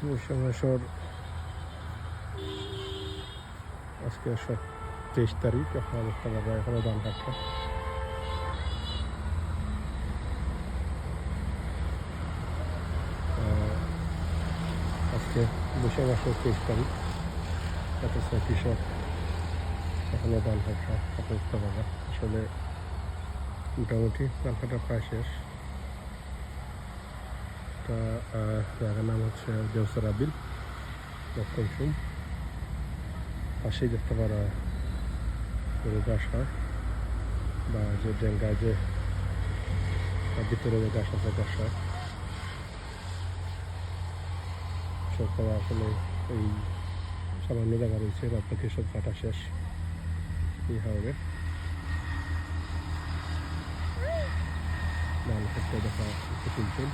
মাসের আজকে 23 তারিখ। এখন অবস্থা বাবা এখনো ধান কাটছে। আজকে বৈশাখ মাসের 23 তারিখ। অথচ কৃষক এখনো ধান কাটা অবস্থা বাবা। আসলে মোটামুটি ধান কাটা প্রায় শেষ। তা জায়গার নাম হচ্ছে দেওসরা বিল দক্ষিণ। পাশেই দেখতে পারা গরু ঘাস হয় বা যে ডেঙ্গায় যে ভিতরে যে ঘাস আছে ঘাস হয়। সরকার আসলে এই সামান্য জায়গা রয়েছে, বাকি সব কাটা শেষ। এই হাওড়ে ধান ক্ষেত্রে দেখা একটু তুলছেন।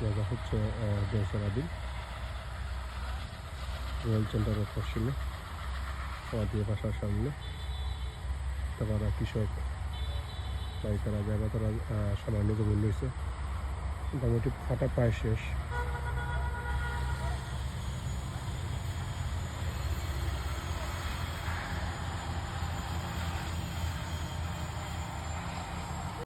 জায়গা হচ্ছে দেওসরা বিল রয়্যাল সেন্টারের পশ্চিমে দিয়ে বাসার সামনে। তারপর কৃষক তাই তারা জায়গা তারা সামান্য জমি রয়েছে। মোটামুটি কাটা প্রায় শেষ।